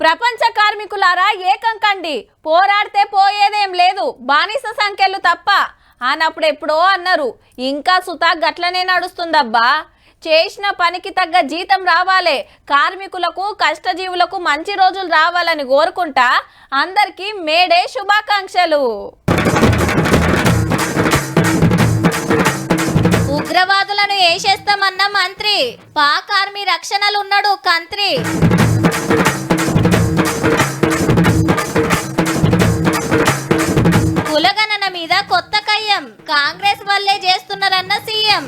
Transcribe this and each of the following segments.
ప్రపంచ కార్మికులారా ఏకం కండి, పోరాడితే పోయేదేం లేదు, బానిస సంఖ్యలు తప్ప అన్నప్పుడు ఎప్పుడో అన్నారు. ఇంకా సుతా గట్లనే నడుస్తుందబ్బా. చేసిన పనికి తగ్గ జీతం రావాలే, కార్మికులకు కష్టజీవులకు మంచి రోజులు రావాలని కోరుకుంటా అందరికీ మేడే శుభాకాంక్షలు. ఉగ్రవాదులను ఏసేస్తామన్న మంత్రి, పాక్ ఆర్మీ రక్షణలు ఉన్నాడు కంత్రి. కులగణన మీద కొత్త కయ్యం, కాంగ్రెస్ వల్లే చేస్తున్నారన్న సీఎం.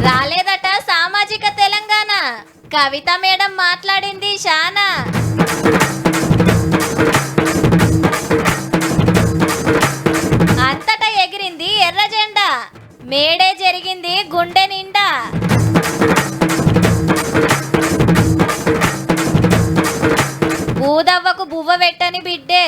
రాలేదట సామాజిక తెలంగాణ, కవిత మేడం మాట్లాడింది శానా. అంతటా ఎగిరింది ఎర్ర జెండా, మేడే జరిగింది గుండె నిండా. బూదవ్వకు బువ్వ పెట్టని బిడ్డే,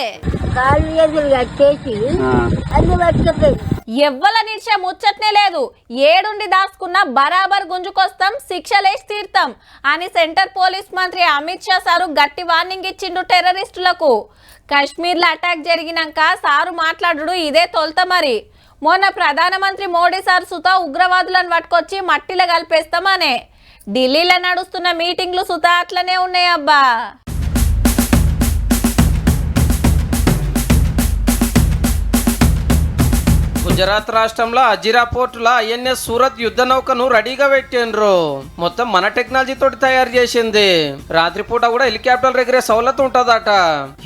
ఎవ్వల నిలిచే ముచ్చట్నే లేదు. ఏడుండి దాచుకున్న బరాబర్ గుంజుకొస్తాం, శిక్షలేసి తీర్తాం అని సెంటర్ పోలీస్ మంత్రి అమిత్ షా సారు గట్టి వార్నింగ్ ఇచ్చిండు టెర్రరిస్టులకు. కశ్మీర్లో అటాక్ జరిగినాక సారు మాట్లాడు ఇదే తొలుత. మరి మొన్న ప్రధానమంత్రి మోడీ సార్ సుతా ఉగ్రవాదులను పట్టుకొచ్చి మట్టిలో కలిపేస్తామనే. ఢిల్లీలో నడుస్తున్న మీటింగ్లు సుతా అట్లనే ఉన్నాయబ్బా. గుజరాత్ రాష్ట్రంలో అజిరా పోర్టులో ఐఎన్ఎస్ సూరత్ యుద్ధ నౌకను రెడీగా పెట్టిండ్రు. మొత్తం మన టెక్నాలజీ తోటి తయారు చేసింది. రాత్రిపూట కూడా హెలికాప్టర్ ఎగిరే సౌలత్ ఉంటదట.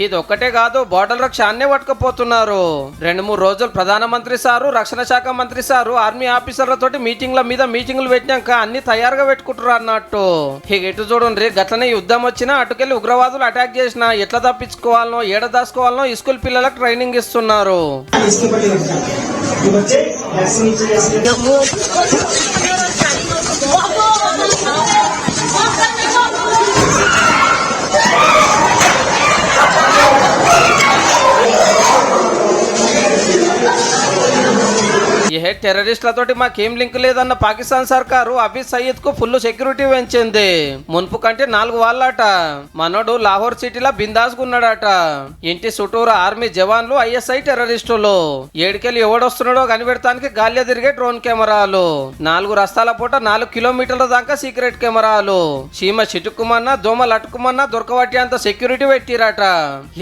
ఇది ఒక్కటే కాదు, బోర్డర్ రక్షాన్నే పట్టుకుపోతున్నారు. 2-3 రోజులు ప్రధానమంత్రి సారు, రక్షణ శాఖ మంత్రి సారు, ఆర్మీ ఆఫీసర్ల తోటి మీటింగ్లు పెట్టినాక అన్ని తయారుగా పెట్టుకుంటారు అన్నట్టు. ఇక ఎటు చూడండి, గట్లనే యుద్ధం వచ్చినా అటుకెళ్ళి ఉగ్రవాదులు అటాక్ చేసినా ఎట్లా తప్పించుకోవాలనో ఏడ దాచుకోవాలనో స్కూల్ పిల్లలకు ట్రైనింగ్ ఇస్తున్నారు. ఏ టెర్రరిస్టులతోటి మాకేం లింక్ లేదన్న పాకిస్తాన్ సర్కారు హఫీజ్ సయీద్ కు ఫుల్ సెక్యూరిటీ పెంచింది. మున్పు కంటే 4 వాళ్ళట. మనోడు లాహోర్ సిటీలో బిందాస్ ఉన్నాడట. ఇంటి చుట్టూరు ఆర్మీ జవాన్లు, ఐఎస్ఐ టెర్రరిస్టులు. ఏడుకెళ్ళి ఎవడొస్తున్నాడో కనిపెడతానికి గాలిలో తిరిగే డ్రోన్ కెమెరాలు, 4 రస్తాల పూట 4 కిలోమీటర్ల దాకా సీక్రెట్ కెమెరాలు, చీమ చిటుక్కుమన్నా దోమలు అటుకుమన్నా దొరకబట్టి అంత సెక్యూరిటీ పెట్టిరట.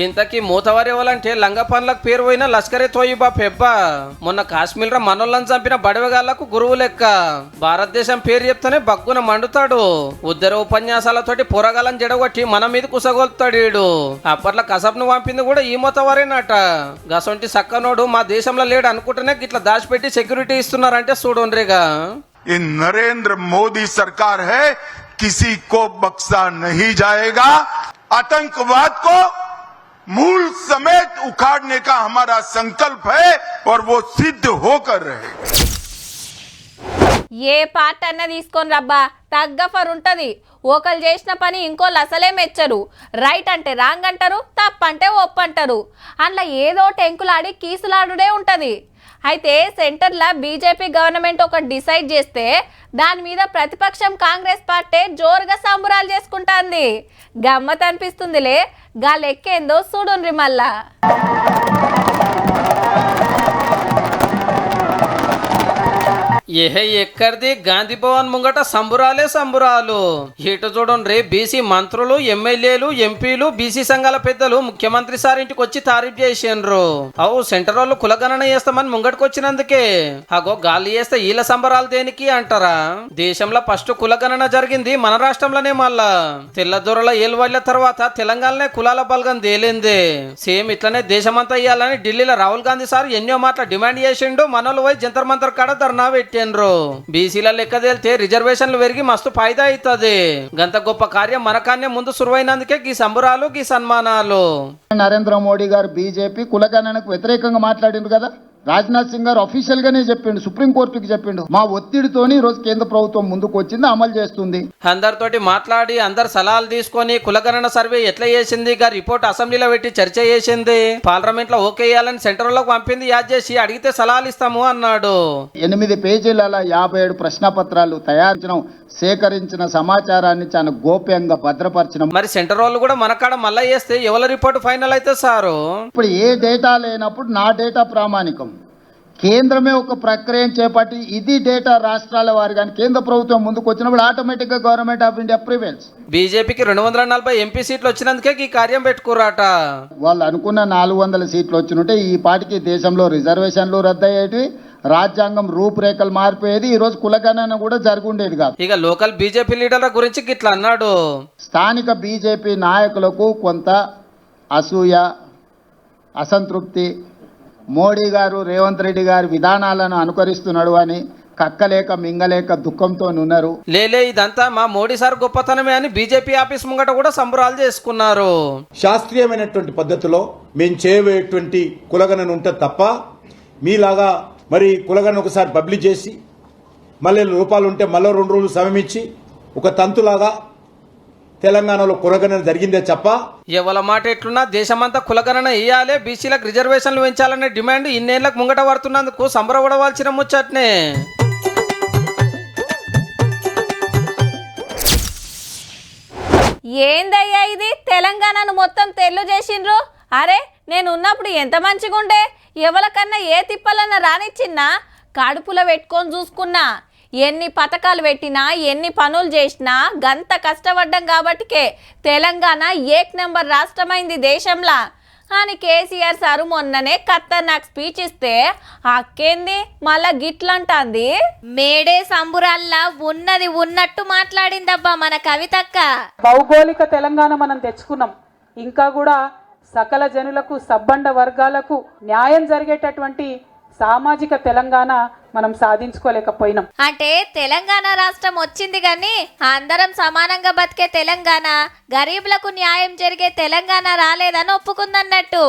ఇంతకీ మూతవారి ఎవరంటే లంగ పనులకు పేరు పోయిన లష్కరే తోయిబా పెబ్బా. మొన్న కాశ్మీర్ మనోళ్ళని చంపిన బడవగాళ్లకు గురువు లెక్క. భారతదేశం పేరు చెప్తేనే బగ్గున మండుతాడు. ఉద్దర ఉపన్యాసాలతోటి పొరగాలని జడగొట్టి మన మీద కుసగొలుతాడు వీడు. అప్పట్లో కసబ్ను పంపింది కూడా ఈ మొత్తవారేనట. గసొంటి సక్కనోడు మా దేశంలో లేడు అనుకుంటేనే గిట్లా దాచిపెట్టి సెక్యూరిటీ ఇస్తున్నారంటే చూడండిగా. ये नरेंद्र मोदी सरकार है, किसी को बख्शा नहीं जाएगा। आतंकवाद को मूल समेत उखाड़ने का हमारा संकल्प है और वो सिद्ध होकर रहे। ఏ పార్ట్ అన్న తీసుకొని రబ్బా, తగ్గఫర్ ఉంటది. ఒకళ్ళు చేసిన పని ఇంకోళ్ళు అసలే మెచ్చరు. రైట్ అంటే రాంగ్ అంటారు, తప్పంటే ఒప్పంటారు. అందులో ఏదో టెంకులాడి కీసులాడుడే ఉంటది. అయితే సెంటర్లో బీజేపీ గవర్నమెంట్ ఒకటి డిసైడ్ చేస్తే దాని మీద ప్రతిపక్షం కాంగ్రెస్ పార్టీ జోరుగా సంబురాలు చేసుకుంటాంది. గమ్మత్ అనిపిస్తుందిలే. గా లెక్కేందో చూడుండ్రి మళ్ళా. ఏహే ఎక్కడిది, గాంధీ భవన్ ముంగట సంబురాలే సంబురాలు. ఇటు చూడండి, బీసీ మంత్రులు, ఎమ్మెల్యేలు, ఎంపీలు, బీసీ సంఘాల పెద్దలు ముఖ్యమంత్రి సార్ ఇంటికి వచ్చి తారీఫ్ చేసిండ్రు. అవు సెంటర్ వాళ్ళు కులగణన చేస్తామని ముంగటికి వచ్చినందుకే. అగో గాలి చేస్తే ఈల సంబరాలు దేనికి అంటారా? దేశంలో ఫస్ట్ కులగణన జరిగింది మన రాష్ట్రంలోనే. మళ్ళా తెల్లదొరల ఏలువాళ్ల తర్వాత తెలంగాణలో కులాల బలగం తేలింది. సేమ్ ఇట్లనే దేశమంతా ఇయ్యాలని ఢిల్లీలో రాహుల్ గాంధీ సార్ ఎన్నో మాటలు డిమాండ్ చేసిండు. మనోళ్ళు పోయి జంతర్ మంతర్ కాడ ధర్నా పెట్టి బీసీల లెక్క తేలితే రిజర్వేషన్లు పెరిగి మస్తు ఫాయిదా అవుతుంది. గంత గొప్ప కార్యం మనకాన్నే ముందు సురువైనందుకే గీ సంబురాలు, గీ సన్మానాలు. నరేంద్ర మోడీ గారు బీజేపీ కులగణనకు వ్యతిరేకంగా మాట్లాడిండ్రు కదా. రాజ్నాథ్ సింగ్ గారు అఫీషియల్ గానే చెప్పిండు, సుప్రీంకోర్టుకి చెప్పిండు. మా ఒత్తిడితోని ఈ రోజు కేంద్ర ప్రభుత్వం ముందుకు వచ్చింది, అమలు చేస్తుంది. అందరితోటి మాట్లాడి అందరు సలహాలు తీసుకొని కులగణన సర్వే ఎట్లా చేసింది గా రిపోర్ట్ అసెంబ్లీలో పెట్టి చర్చ చేసింది. పార్లమెంట్ లో ఓకే చేయాలని సెంటర్ లోకి పంపింది. యాద్ చేసి అడిగితే సలహాలు ఇస్తాము అన్నాడు. 8 పేజీల 57 ప్రశ్నపత్రాలు తయారు సేకరించిన సమాచారాన్ని చాలా గోప్యంగా భద్రపరిచిన. మరి సెంటర్ వాళ్ళు కూడా మన కాడ మళ్ళా చేస్తే ఎవరి రిపోర్ట్ ఫైనల్ అయితే సారు? ఇప్పుడు ఏ డేటా లేనప్పుడు నా డేటా ప్రామాణికం. కేంద్రమే ఒక ప్రక్రియను చేపట్టి ఇది డేటా రాష్ట్రాల వారి కానీ కేంద్ర ప్రభుత్వం ముందుకు వచ్చినప్పుడు ఆటోమేటిక్ గా గవర్నమెంట్ ఆఫ్ ఇండియా ప్రివేల్స్. బీజేపీకి 240 ఎంపీ సీట్లు వచ్చినందుకే ఈ కార్యం పెట్టుకురాట. వాళ్ళు అనుకున్న 400 సీట్లు వచ్చినట్టే ఈ పాటికి దేశంలో రిజర్వేషన్లు రద్దయ్యేటివి, రాజ్యాంగం రూపురేఖలు మారిపోయేది, ఈ రోజు కులగణన కూడా జరుగుండేది కాదు. ఇక లోకల్ బీజేపీ లీడర్ల గురించి గిట్లా అన్నాడు. స్థానిక బీజేపీ నాయకులకు కొంత అసూయ, అసంతృప్తి, మోడీ గారు రేవంత్ రెడ్డి గారి విధానాలను అనుకరిస్తున్నాడు అని కక్కలేక మింగలేక దుఃఖంతో ఉన్నారు. లేలే ఇదంతా మా మోడీ సార్ గొప్పతనమే అని బీజేపీ ఆఫీస్ ముంగట కూడా సంబరాలు చేసుకున్నారు. శాస్త్రీయమైనటువంటి పద్ధతిలో మేము చేయబోయేటువంటి కులగణన ఉంటే తప్ప మీలాగా మరి కులగణన ఒకసారి పబ్లిష్ చేసి మళ్ళీ రూపాయలు ఉంటే మళ్ళీ 2 రోజులు సమయం ఇచ్చి ఒక తంతులాగా తెలంగాణలో కులగణన జరిగిందే తప్ప. ఎవల మాట ఎట్లున్నా దేశమంతా కులగణన వేయాలి, బీసీలకు రిజర్వేషన్లు పెంచాలనే డిమాండ్ ఇన్నేళ్లకు ముంగట పడుతున్నందుకు సంబరపడవలసిన ముచ్చట్నే. ఏందయ్యా ఇది, తెలంగాణను మొత్తం తెల్లు చేసిండ్రు. అరే నేను ఉన్నప్పుడు ఎంత మంచిగుండే, ఎవరికన్నా ఏ తిప్పలన్నా రానిచ్చిన్నా కడుపులో పెట్టుకొని చూసుకున్నా. ఎన్ని పథకాలు పెట్టినా ఎన్ని పనులు చేసినా గంత కష్టపడ్డం కాబట్టికే తెలంగాణ 1 నెంబర్ రాష్ట్రమైంది దేశంలో అని కేసీఆర్ సారు మొన్ననే ఖతర్నాక్ స్పీచ్ ఇస్తే అక్కేంది మళ్ళా గిట్లంటాంది. మేడే సంబురాల్లా ఉన్నది ఉన్నట్టు మాట్లాడిందబ్బా మన కవితక్క. భౌగోళిక తెలంగాణ మనం తెచ్చుకున్నాం, ఇంకా కూడా సకల జనులకు సబ్బండ వర్గాలకు న్యాయం జరిగేటటువంటి సామాజిక తెలంగాణ మనం సాధించుకోలేకపోయినాం. అంటే తెలంగాణ రాష్ట్రం వచ్చింది కానీ అందరం సమానంగా బతికే తెలంగాణ, గరీబులకు న్యాయం జరిగే తెలంగాణ రాలేదని ఒప్పుకుందన్నట్టు.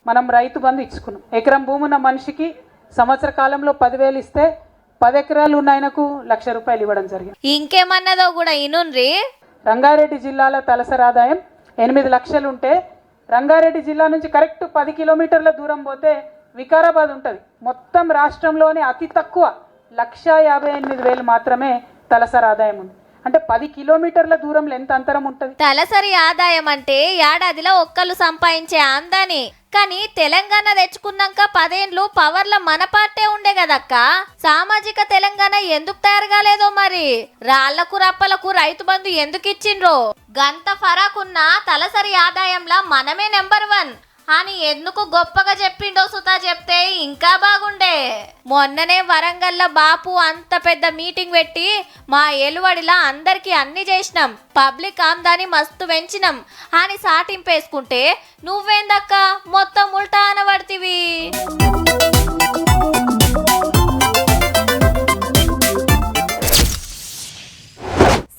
మనం రైతు బంధు ఇచ్చుకున్నాం. ఎకరం భూమి ఉన్న మనిషికి సంవత్సర కాలంలో 10,000 ఇస్తే 10 ఎకరాలు ఉన్న ఆయనకు ₹1,00,000 ఇవ్వడం జరిగింది. ఇంకేమన్నదో కూడా ఇనుండ్రి. రంగారెడ్డి జిల్లాలో తలసరి ఆదాయం 8 లక్షలు ఉంటే రంగారెడ్డి జిల్లా నుంచి కరెక్ట్ 10 కిలోమీటర్ల దూరం పోతే వికారాబాద్ ఉంటుంది. మొత్తం రాష్ట్రంలోనే అతి తక్కువ 1,58,000 మాత్రమే తలసరి ఆదాయం ఉంది. అంటే 10 కిలోమీటర్ల దూరంలో ఎంత అంతరం ఉంటుంది? తలసరి ఆదాయం అంటే ఏడాదిలో ఒక్కళ్ళు సంపాదించే ఆందాని. కానీ తెలంగాణ తెచ్చుకున్నాక 10 ఏళ్ళు పవర్లో మన పార్టీ ఉండే కదక్క. సామాజిక తెలంగాణ ఎందుకు తయారు కాలేదో మరి, రాళ్లకు రప్పలకు రైతు బంధు ఎందుకు ఇచ్చిండ్రో, గంత ఫరాకున్న తలసరి ఆదాయంలో మనమే నెంబర్ 1 అని ఎందుకు గొప్పగా చెప్పిండో సుతా చెప్తే ఇంకా బాగుండే. మొన్ననే వరంగల్లో బాపు అంత పెద్ద మీటింగ్ పెట్టి మా ఎలువడిలా అందరికీ అన్ని చేసినాం, పబ్లిక్ ఆమ్దాని మస్తు పెంచినాం అని సాటింపేసుకుంటే నువ్వేందక్క మొత్తం ఉల్టా అనబడితివి.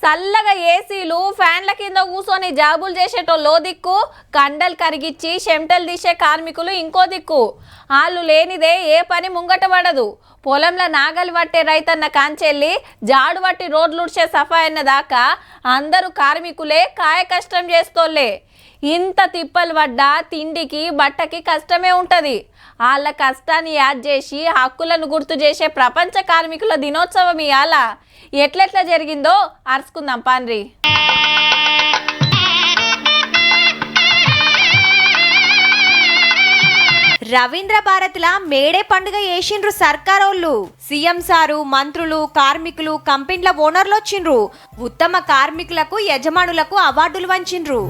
చల్లగా ఏసీలు ఫ్యాన్ల కింద కూర్చొని జాబులు చేసేటోళ్ళో దిక్కు, కండలు కరిగిచ్చి చెమటలు తీసే కార్మికులు ఇంకో దిక్కు. వాళ్ళు లేనిదే ఏ పని ముంగట పడదు. పొలంలో నాగలి పట్టే రైతన్న కాంచెల్లి జాడు పట్టి రోడ్లు ఉడిచే సఫాయన్న దాకా అందరూ కార్మికులే, కాయ కష్టం చేస్తోళ్ళే. ఇంత తిప్పలు పడ్డా తిండికి బట్టకి కష్టమే ఉంటుంది. వాళ్ళ కష్టాన్ని యాద్ చేసి హక్కులను గుర్తు చేసే ప్రపంచ కార్మికుల దినోత్సవం ఇవాళ. ఎట్లెట్లా జరిగిందో అరుచుకుందాం పాన్రి. రవీంద్ర భారతిలా మేడే పండుగ చేసిండ్రు సర్కారోళ్ళు. సీఎం సారు, మంత్రులు, కార్మికులు, కంపెనీల ఓనర్లు వచ్చిండ్రు. ఉత్తమ కార్మికులకు, యజమానులకు అవార్డులు వంచిండ్రు.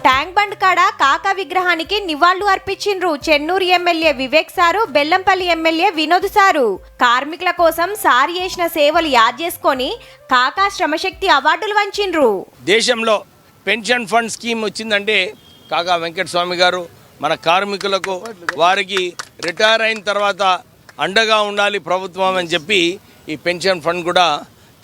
ట్యాంక్ బండ్ కాడ కాకా విగ్రహానికి నివాళులు అర్పించిండ్రు Chennur MLA Vivek sir, Bellampalli MLA Vinod sir. కార్మికుల కోసం సారు చేసిన సేవలు యాద్ చేసుకొని కాకా శ్రమశక్తి అవార్డులు వంచిండ్రు. దేశంలో పెన్షన్ ఫండ్ స్కీమ్ వచ్చిందంటే కాకా వెంకటస్వామి గారు మన కార్మికులకు, వారికి రిటైర్ అయిన తర్వాత అండగా ఉండాలి ప్రభుత్వం అని చెప్పి ఈ పెన్షన్ ఫండ్ కూడా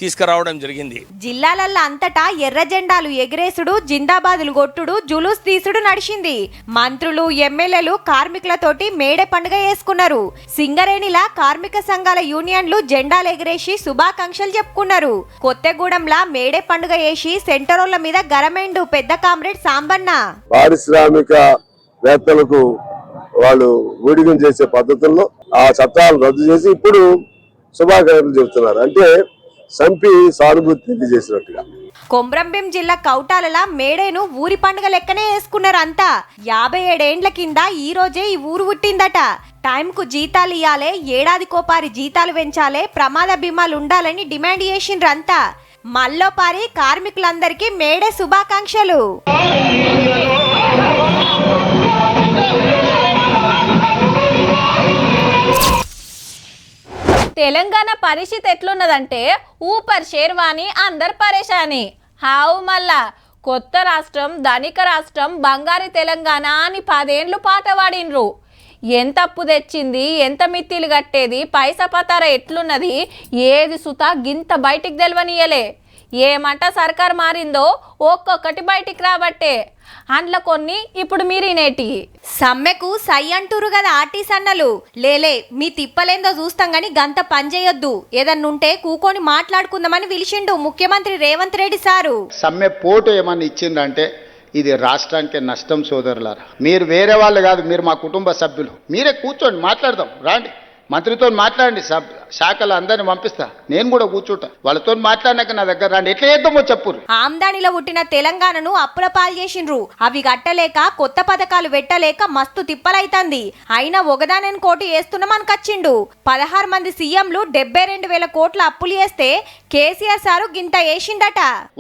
తీసుకురావడం జరిగింది. జిల్లాలల్లో అంతటా ఎర్ర జెండాలు ఎగిరేసుడు, జిందాబాదులు కొట్టుడు, జులూస్ తీసుడు నడిచింది. మంత్రులు, ఎమ్మెల్యేలు కార్మికులతోటి మేడే పండుగ చేసుకున్నారు. సింగరేణిలా కార్మిక సంఘాల యూనియన్లు జెండాలు ఎగిరేసి శుభాకాంక్షలు చెప్పుకున్నారు. కొత్తగూడెంలా మేడే పండుగ చేసి సెంటరోళ్ల మీద గరమైండు పెద్ద కామ్రేడ్ సాంబన్న. పారిశ్రామిక వేత్తలకు వాళ్ళు ఊడిగం చేసే పద్ధతుల్లో ఆ చట్టాలు రద్దు చేసి ఇప్పుడు శుభాకాంక్షలు చెబుతున్నారు. అంటే సంపి సానుభూతి తెలియజేసినట్టుగా. కొమ్రంభీం జిల్లా కౌటాలలా మేడేను ఊరి పండుగ లెక్కనే వేసుకున్నారు అంతా. 57 ఏండ్ల కింద ఈ రోజే ఈ ఊరు పుట్టిందట. టైంకు జీతాలు ఇయ్యాలే, ఏడాదికోపారి జీతాలు పెంచాలే, ప్రమాద బీమాలు ఉండాలని డిమాండ్ చేసిండ్రంతా. మల్లోపారి కార్మికులందరికీ మేడే శుభాకాంక్షలు. తెలంగాణ పరిస్థితి ఎట్లున్నదంటే ఊపర్ షేర్వాణి అందరు పరేషాని. హావు మళ్ళా కొత్త రాష్ట్రం, ధనిక రాష్ట్రం, బంగారు తెలంగాణ అని 10 ఏండ్లు పాట పాడినరు. ఎంత అప్పు తెచ్చింది, ఎంత మిత్తిలు కట్టేది, పైసా పతార ఎట్లున్నది, ఏది సుతా గింత బయటికి తెలవనియలే. ఏమంట సర్కార్ మారిందో ఒక్కొక్కటి బయటికి రాబట్టే. అందులో కొన్ని ఇప్పుడు మీరినేటి. సమ్మెకు సై అంటూరు కదా ఆర్టీసీ అన్నలు. లేలే మీ తిప్పలేందో చూస్తాం గాని గంత పని చేయొద్దు, ఏదన్నుంటే కూకొని మాట్లాడుకుందామని పిలిచిండు ముఖ్యమంత్రి రేవంత్ రెడ్డి సారు. సమ్మె పోటు ఏమన్నా ఇచ్చిందంటే ఇది రాష్ట్రానికి నష్టం సోదరులారా. మీరు వేరే వాళ్ళు కాదు, మీరు మా కుటుంబ సభ్యులు. మీరే కూర్చోండి, మాట్లాడదాం, రాండి. మంత్రితో మాట్లాడండి, శాఖలు అందరిని పంపిస్తా, నేను కూడా కూర్చుంటా. వాళ్ళతో మాట్లాడినాక నా దగ్గర రండి, ఎట్లా చేద్దామో చెప్పు. ఆమ్దానిలో పుట్టిన తెలంగాణను అప్పుల పాలు చేసిండ్రు. అవి కట్టలేక కొత్త పథకాలు పెట్టలేక మస్తు తిప్పలైతంది. అయినా ఒకదానని కోటి వేస్తున్నామనికొచ్చిండు. 16 మంది సీఎంలు 72,000 కోట్ల అప్పులు చేస్తే కేసీఆర్ సారు గింత వేసిండట.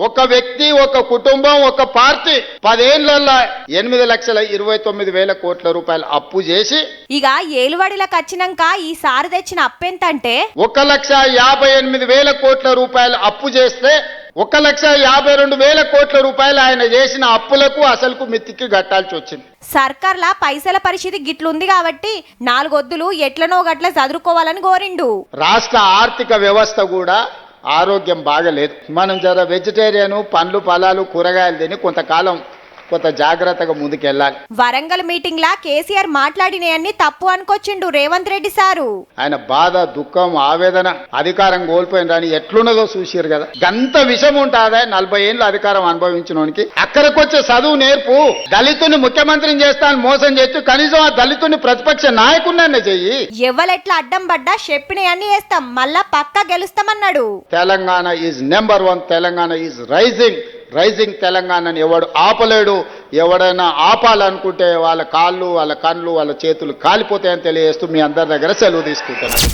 ఒక వ్యక్తి, ఒక కుటుంబం, ఒక పార్టీ 10 ఏళ్లలో 8,29,000 కోట్ల రూపాయలు అప్పు చేసి ఇక ఏలువాడిలకు వచ్చినాక ఈ సారు తెచ్చిన అప్పెంతంటే 1,58,000 కోట్ల రూపాయలు అప్పు చేస్తే 1,52,000 కోట్ల రూపాయలు ఆయన చేసిన అప్పులకు అసలుకు మిత్తికి కట్టాల్సి వచ్చింది. సర్కార్లా పైసల పరిస్థితి గిట్లుంది కాబట్టి 4 వద్దులు ఎట్లనో గట్ల చదువుకోవాలని కోరిండు. రాష్ట్ర ఆర్థిక వ్యవస్థ కూడా ఆరోగ్యం బాగలేదు. మనం జర వెజిటేరియన్, పండ్లు, ఫలాలు, కూరగాయలు తిని కొంత జాగ్రత్తగా ముందుకెళ్ళాలి. వరంగల్ మీటింగ్ లా కేసీఆర్ మాట్లాడినయన్ని తప్పు అనుకొచ్చిండు రేవంత్ రెడ్డి సారు. ఆయన బాధ, దుఃఖం, ఆవేదన, అధికారం కోల్పోయినని ఎట్లున్నదో చూసిరు కదా. గంత విషయం ఉంటుందా 40 ఏళ్ళు అధికారం అనుభవించినోనికి? అక్కడికొచ్చే చదువు నేర్పు. దళితుని ముఖ్యమంత్రిని చేస్తాను మోసం చేస్తూ కనీసం ఆ దళితుని ప్రతిపక్ష నాయకుడినే చెయ్యి. ఎవరెట్లా అడ్డం పడ్డా చెప్పినయన్ని వేస్తాం, మళ్ళా పక్కా గెలుస్తామన్నాడు. Telangana is number 1. Telangana is rising తెలంగాణని ఎవడు ఆపలేడు. ఎవడైనా ఆపాలనుకుంటే వాళ్ళ కాళ్ళు, వాళ్ళ కళ్ళు, వాళ్ళ చేతులు కాలిపోతాయని తెలియజేస్తూ మీ అందరి దగ్గర సెలవు తీసుకుంటున్నాను.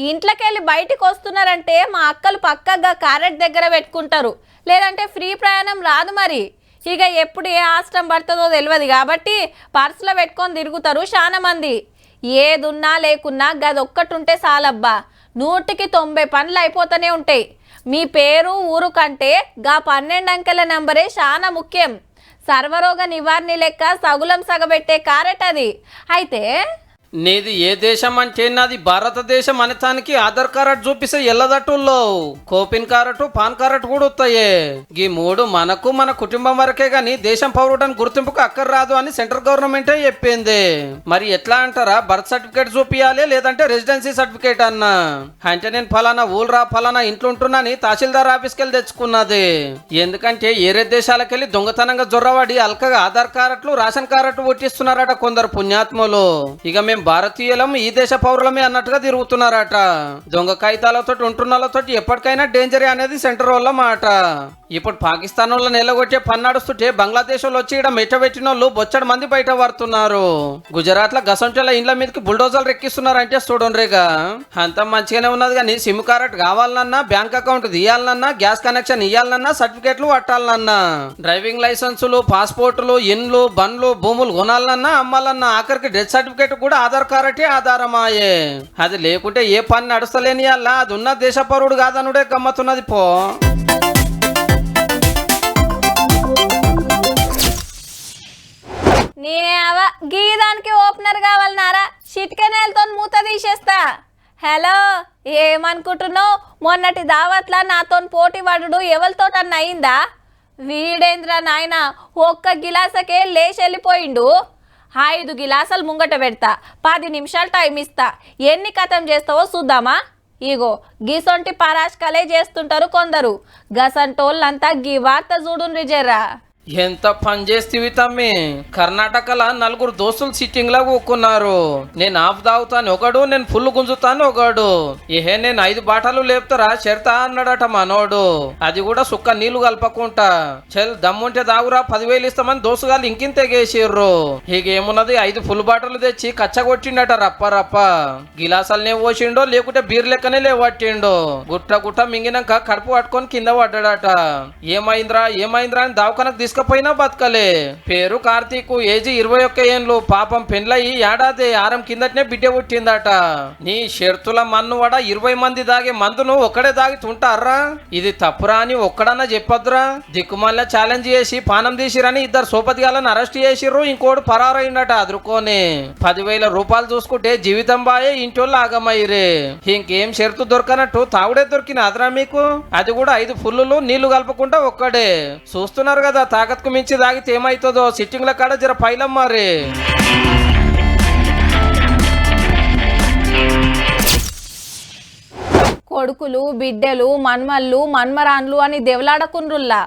ఇంట్లోకెళ్ళి బయటికి వస్తున్నారంటే మా అక్కలు పక్కగా కారెట్ దగ్గర పెట్టుకుంటారు, లేదంటే ఫ్రీ ప్రయాణం రాదు. మరి ఇక ఎప్పుడు ఏ ఆశ్రమం పడుతుందో తెలియదు కాబట్టి పర్సులో పెట్టుకొని తిరుగుతారు చాలా మంది. ఏదున్నా లేకున్నా గదొక్కటి ఉంటే చాలబ్బా, 100కి 90 పనులు అయిపోతూనే ఉంటాయి. మీ పేరు, ఊరు కంటే గా 12 అంకెల నంబరే చాలా ముఖ్యం. సర్వరోగ నివారణ లెక్క సగులం సగబెట్టే కారెట్ అది. అయితే నీది ఏ దేశం అంటే నాది భారతదేశం అనటానికి ఆధార్ కార్డు చూపిస్తే ఎల్లదట్టుల్లో కోపిన్ కార్డు, పాన్ కార్డు కూడా వస్తాయే. ఈ 3 మనకు మన కుటుంబం వరకే గాని దేశం పౌరుడని గుర్తింపుకు అక్కర్రాదు అని సెంట్రల్ గవర్నమెంటే చెప్పింది. మరి ఎట్లా అంటారా? బర్త్ సర్టిఫికేట్ చూపియాలి, లేదంటే రెసిడెన్సీ సర్టిఫికేట్ అన్నా. అంటే నేను ఫలానా ఊళ్ళరా ఫలానా ఇంట్లో ఉంటున్నాని తహసీల్దార్ ఆఫీస్కి వెళ్ళి తెచ్చుకున్నది. ఎందుకంటే ఏరే దేశాలకెళ్ళి దొంగతనంగా జొర్రవాడి అల్కగా ఆధార్ కార్డులు, రేషన్ కార్డు పుట్టిస్తున్నారట కొందరు పుణ్యాత్ములు. ఇక మేము భారతీయులం, ఈ దేశ పౌరులమే అన్నట్టుగా తిరుగుతున్నారట. దొంగ కాగితాలతో ఉంటున్నతో ఎప్పటికైనా డేంజరే అనేది సెంటర్ వాళ్ళ మాట. ఇప్పుడు పాకిస్తాన్ వాళ్ళని ఎల్లగొట్టే పన్నాడుస్తుంటే బంగ్లాదేశ్ వాళ్ళు వచ్చి ఇక్కడ మెట్టబెట్టిన వాళ్ళు బొచ్చడి మంది బయట పడుతున్నారు. గుజరాత్ లో గసంటల ఇండ్ల మీదకి బుల్డోజర్లు ఎక్కిస్తున్నారంటే చూడండిగా. అంత మంచిగానే ఉన్నది కానీ సిమ్ కార్డ్ కావాలన్నా, బ్యాంక్ అకౌంట్ తీయాలన్నా, గ్యాస్ కనెక్షన్ ఇవ్వాలన్నా, సర్టిఫికేట్లు పట్టాలన్నా, డ్రైవింగ్ లైసెన్సులు, పాస్పోర్టులు, ఇండ్లు, బండ్లు, భూములు కొనాలన్నా, అమ్మాలన్నా, ఆఖరికి డెత్ సర్టిఫికేట్ కూడా ఆధార్ కార్డే ఆధారమాయే. అది లేకుంటే ఏ పని నడుస్తలేని అలా అది ఉన్న దేశ పౌరుడు కాదనుడే గమ్మతున్నది పో. గీదానికి ఓపెనర్ కావాలన్నారా? చిటికెనేలతో మూత తీసేస్తా. హలో, ఏమనుకుంటున్నావు? మొన్నటి దావత్లా నాతో పోటీ పడుడు ఎవరితోటన్నా అయిందా? వీడేంద్ర నాయన ఒక్క గిలాసకే లేచి వెళ్ళిపోయిండు. 5 గిలాసాలు ముంగట పెడతా, 10 నిమిషాలు టైం ఇస్తా, ఎన్ని కథం చేస్తావో చూద్దామా? ఇగో గీసొంటి పరాష్కలే చేస్తుంటారు కొందరు. గసంటోళ్ళంతా గీ వార్త చూడుండ్రి జర్రా. ఎంత పని చేస్తేవి తమ్మి. కర్ణాటకలో 4 దోస్తులు సిట్టింగ్ లా కూకున్నారు. నేను ఆఫ్ తాగుతాను ఒకడు, నేను ఫుల్ గుంజుతాను ఒకడు. నేను 5 బాటలు లేపుతారా చెడతా అన్నాడట మనోడు. అది కూడా సుక్క నీళ్లు కలపకుంటా. చెల్ దమ్ముంటే దాగురా 10,000 ఇస్తామని దోసుగాలు ఇంకింత తెగేసిర్రు. ఏమున్నది 5 ఫుల్ బాటలు తెచ్చి కచ్చగొట్టిండట రప్ప రప్ప. గిలాసాలనే పోసిండో లేకుంటే బీర్ లెక్కనే లేవట్టిండో. గుట్ట గుట్ట మింగినాక కడుపు పట్టుకొని కింద పడ్డాడట. ఏమైంద్రా అని దావకానకు తీసుకపోయినా బతకలే. పేరు కార్తీక్, ఏజీ 21 ఏండ్లు. పాపం పెండ్లయి ఏడాది 6 కిందటనే బిడ్డ పుట్టిందట. నీ షెర్తుల మన్నువడ 20 మంది దాగే మందును ఒక్కడే దాగితుంటారా? ఇది తప్పురా అని ఒక్కడన్నా చెప్పొద్దురా. దిక్కుమల్ల ఛాలెంజ్ చేసి పానం తీసిరని 2 సోపతిగాలను అరెస్ట్ చేసిర్రు. ఇంకోటి పరారైందట అదురుకొని. 10,000 రూపాయలు చూసుకుంటే జీవితం బాయే, ఇంటోళ్ళు ఆగమయ్యరే. ఇంకేం షెర్తు దొరకనట్టు తాగుడే దొరికిన అదరా మీకు. అది కూడా 5 ఫుల్లులు నీళ్లు కలపకుండా ఒక్కడే. చూస్తున్నారు కదా, తాకత్కు మించి తాగితే ఏమైతుందో. సిట్టింగ్ల కాడ జర పైలం మరి. కొడుకులు, బిడ్డలు, మన్మళ్ళు, మన్మరాన్లు అని దెవలాడకుండ్రుల్లా.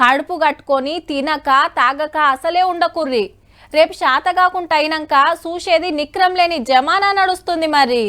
కడుపు కట్టుకొని తినక తాగక అసలే ఉండకుర్రి. రేపు శాత కాకుండా అయినాక చూసేది నిక్రం లేని జమానా నడుస్తుంది మరి.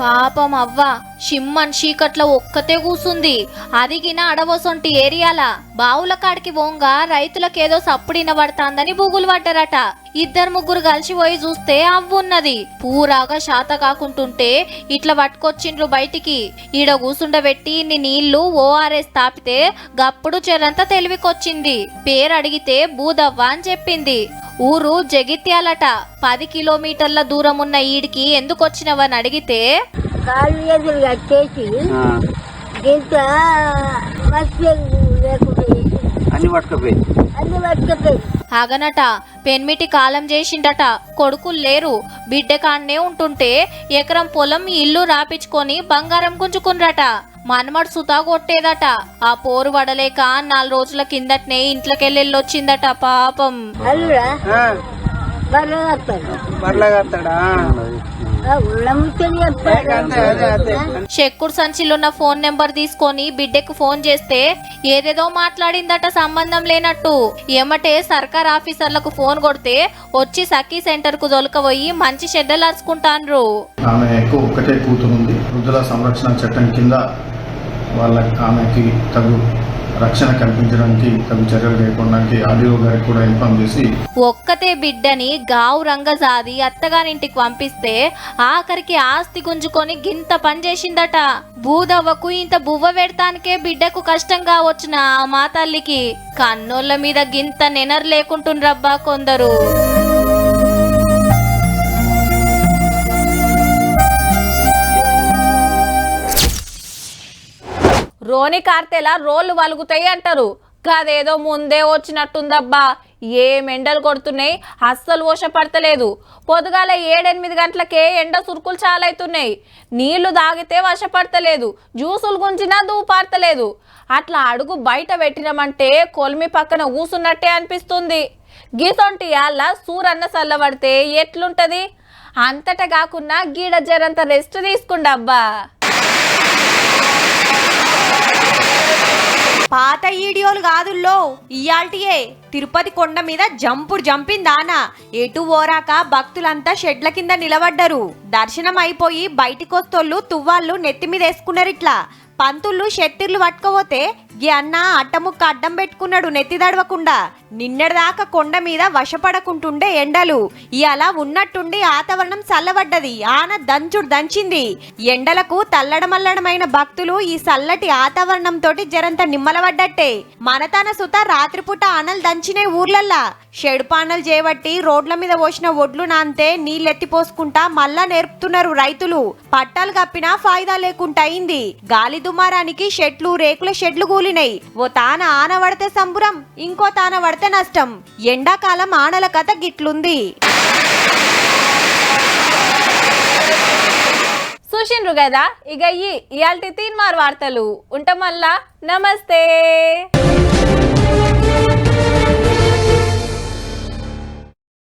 పాపం అవ్వ షిమ్మన్ చీకట్ల ఒక్కతే కూసుంది. అదిగిన అడవసొంటి ఏరియాల బావుల కాడికి పోంగా రైతులకేదో సప్పుడిన పడతాందని బుగులు పడ్డారట. 2-3 కలిసి పోయి చూస్తే అవ్వున్నది. పూరాగా శాత కాకుంటుంటే ఇట్లా పట్టుకొచ్చిండ్రు బయటికి. ఈడ కూసుండబెట్టి ఇన్ని నీళ్లు ఓఆర్ఎస్ తాపితే గప్పుడు చెరంతా తెలివికొచ్చింది. పేరు అడిగితే బూదవ్వ అని చెప్పింది. ఊరు జగిత్యాలట. 10 కిలోమీటర్ల దూరం ఉన్న ఈడికి ఎందుకు వచ్చినవని అడిగితే కాళ్ళు చేతులు కట్టేసి అన్ని పట్టుకపోయి అగనట పెన్మిటి కాలం చేసిండట. కొడుకులు లేరు, బిడ్డ కాన్నే ఉంటుంటే ఎకరం పొలం ఇల్లు రాపించుకొని బంగారం గుంజుకున్రట. మనమడు సుతా కొట్టేదట. ఆ పోరు పడలేక 4 రోజుల కిందటనే ఇంట్లోకెళ్ళొచ్చిందట పాపం. చెక్కుడు సంచిలున్న ఫోన్ నెంబర్ తీసుకొని బిడ్డకు ఫోన్ చేస్తే ఏదేదో మాట్లాడిందట సంబంధం లేనట్టు. ఏమటే సర్కార్ ఆఫీసర్లకు ఫోన్ కొడితే వచ్చి సఖీ సెంటర్ కు దొలకపోయి మంచి షెడ్డలు అరుచుకుంటాన్రు. ఆమెకు ఒకటే కూతురుంది. వృద్ధుల సంరక్షణ చట్టం కింద ఆమెకి తగు రక్షణ కల్పించడానికి తగు చర్యలు చేయడానికి ఆర్డీఓ గారికి కూడా ఇన్ఫార్మ్ చేసి ఒక్కతే బిడ్డని గావు రంగజాది అత్తగారింటికి పంపిస్తే ఆఖరికి ఆస్తి గుంజుకొని గింత పని చేసిందట. బూదవ్వకు ఇంత బువ్వ పెడతానికే బిడ్డకు కష్టంగా వచ్చిన ఆ మా తల్లికి కన్నోళ్ళ మీద గింత నెనరు లేకుంటుండ్రబ్బా కొందరు. రోని కార్తెలా రోళ్ళు వలుగుతాయి అంటారు. గదేదో ముందే వచ్చినట్టుందబ్బా. ఏం ఎండలు కొడుతున్నాయి, అస్సలు వశపడతలేదు. పొద్దుగాల 7-8 గంటలకే ఎండ సురుకులు చాలవుతున్నాయి. నీళ్లు తాగితే వశపడతలేదు, జ్యూసులు గుంజినా దూపారతలేదు. అట్లా అడుగు బయట పెట్టినామంటే కొలిమి పక్కన కూసున్నట్టే అనిపిస్తుంది. గీసొంటి యాళ్ళ సూరన్న చల్లబడితే ఎట్లుంటది? అంతటా కాకుండా గీడ జరంత రెస్ట్ తీసుకుండబ్బా. పాత ఈడియోలు కాదుల్లో ఇయాల్టియే. తిరుపతి కొండ మీద జంపిందానా. ఎటు ఓరాక భక్తులంతా షెడ్ల కింద నిలబడ్డరు. దర్శనం అయిపోయి బయటికొస్తోళ్ళు తువ్వాళ్ళు నెత్తి మీద వేసుకున్నారు. ఇట్లా పంతుళ్ళు షెట్టిర్లు పట్టుకపోతే ఈ అన్న అట్టముక్క అడ్డం పెట్టుకున్నాడు నెత్తి దడవకుండా. నిన్నటిదాకా కొండ మీద వశపడకుంటుండే ఎండలు ఇయాల ఉన్నట్టుండి వాతావరణం చల్లబడ్డది. ఆన దంచింది. ఎండలకు తల్లడమల్లడమైన భక్తులు ఈ చల్లటి వాతావరణం తోటి జరంత నిమ్మలబడ్డట్టే. మనతన సుత రాత్రిపూట ఆనలు దంచినే ఊర్లల్లా. షెడుపానలు చేపట్టి రోడ్ల మీద పోసిన ఒడ్లు నాంతే నీళ్ళెత్తిపోసుకుంటా మళ్ళా నేర్పుతున్నారు రైతులు. పట్టాలు కప్పినా ఫాయిదా లేకుండా అయింది. గాలి దుమారానికి షెడ్లు రేకుల షెడ్లు కూలినాయి. ఓ తాన ఆన పడితే సంబురం, ఇంకో తాన పడితే నష్టం. ఎండాకాలం ఆనల కథ గిట్లుంది. చూసిండ్రు కదా, ఇక ఇయాల్టి తీన్మార్ వార్తలు ఉంటాం. మళ్ళా నమస్తే.